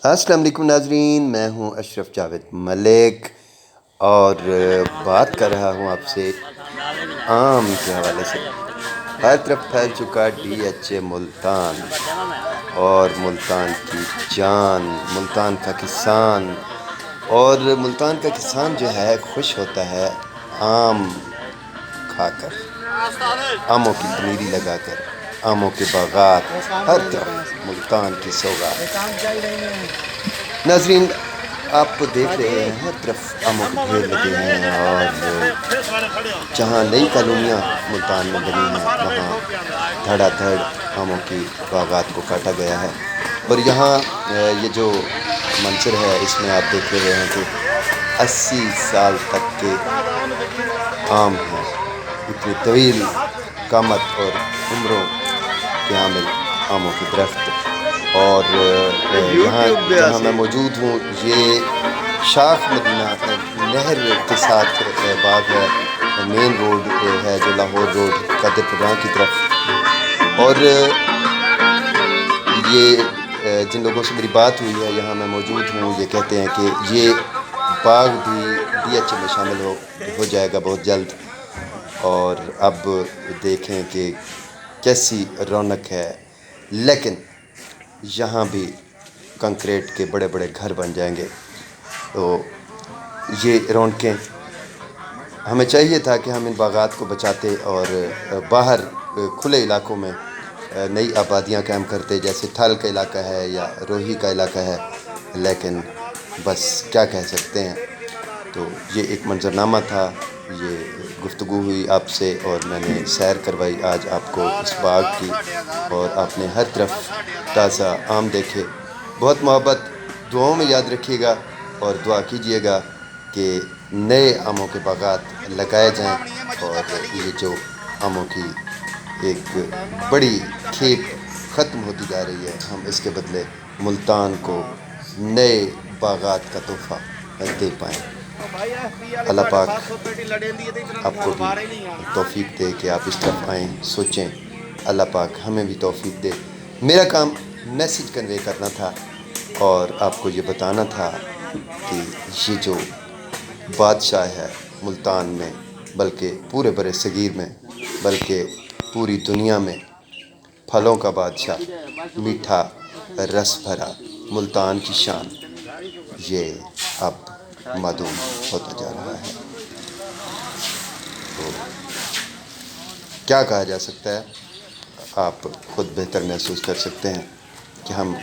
السلام علیکم ناظرین، میں ہوں اشرف جاوید ملک اور بات کر رہا ہوں آپ سے آم کے حوالے سے۔ ہر طرف پھیل چکا ڈی ایچ اے ملتان اور ملتان کی جان، ملتان کا کسان، اور ملتان کا کسان جو ہے خوش ہوتا ہے آم کھا کر، آموں کی پنیری لگا کر، آموں کے باغات، ہر طرف ملتان کی سوگات۔ ناظرین، آپ دیکھ رہے ہیں ہر طرف آموں کے ڈھیر لگے ہیں، اور جہاں نئی کالونیاں ملتان میں بنی ہیں وہاں دھڑا دھڑ آموں کی باغات کو کاٹا گیا ہے۔ اور یہاں یہ جو منظر ہے اس میں آپ دیکھ رہے ہیں کہ 80 سال تک کے آم ہیں، اتنی طویل قامت اور عمروں کے حامل آموں کے درخت۔ اور یہاں جہاں میں موجود ہوں یہ شاخ مدینہ نہر کے ساتھ باغ ہے، مین روڈ ہے جو لاہور روڈ قادر پورہ کی طرف۔ اور یہ جن لوگوں سے میری بات ہوئی ہے یہاں میں موجود ہوں، یہ کہتے ہیں کہ یہ باغ بھی ڈی ایچ اے میں شامل ہو جائے گا بہت جلد۔ اور اب دیکھیں کہ کیسی رونق ہے، لیکن یہاں بھی کنکریٹ کے بڑے بڑے گھر بن جائیں گے۔ تو یہ رونقیں ہمیں چاہیے تھا کہ ہم ان باغات کو بچاتے اور باہر کھلے علاقوں میں نئی آبادیاں قائم کرتے، جیسے تھل کا علاقہ ہے یا روہی کا علاقہ ہے، لیکن بس کیا کہہ سکتے ہیں۔ تو یہ ایک منظرنامہ تھا، یہ گفتگو ہوئی آپ سے اور میں نے سیر کروائی آج آپ کو اس باغ کی، اور آپ نے ہر طرف تازہ آم دیکھے۔ بہت محبت، دعاؤں میں یاد رکھیے گا اور دعا کیجیے گا کہ نئے آموں کے باغات لگائے جائیں، اور یہ جو آموں کی ایک بڑی کھیپ ختم ہوتی جا رہی ہے ہم اس کے بدلے ملتان کو نئے باغات کا تحفہ دے پائیں۔ اللہ پاک آپ کو بھی توفیق دے کہ آپ اس طرف آئیں، سوچیں، اللہ پاک ہمیں بھی توفیق دے۔ میرا کام میسیج کنوے کرنا تھا اور آپ کو یہ بتانا تھا کہ یہ جو بادشاہ ہے ملتان میں، بلکہ پورے برِ صغیر میں، بلکہ پوری دنیا میں، پھلوں کا بادشاہ، میٹھا رس بھرا ملتان کی شان، یہ اب معدوم ہوتا جا رہا ہے۔ تو کیا کہا جا سکتا ہے، آپ خود بہتر محسوس کر سکتے ہیں کہ ہم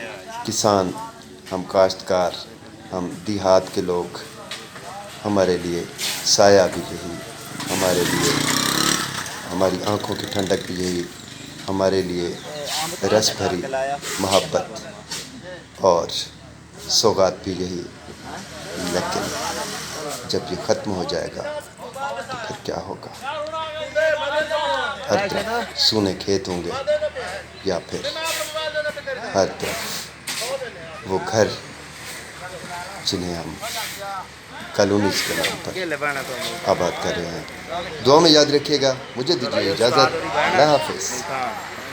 کسان، ہم کاشتکار، ہم دیہات کے لوگ، ہمارے لیے سایہ بھی یہی، ہمارے لیے ہماری آنکھوں کی ٹھنڈک بھی یہی، ہمارے لیے رس بھری محبت اور سوغات بھی یہی۔ لیکن جب یہ ختم ہو جائے گا تو پھر کیا ہوگا؟ ہر طرف سونے کھیت ہوں گے، یا پھر ہر طرف وہ گھر جنہیں ہم کالونیز کے نام پر آباد کر رہے ہیں۔ دعا میں یاد رکھیے گا۔ مجھے دیجیے اجازت، اللہ حافظ۔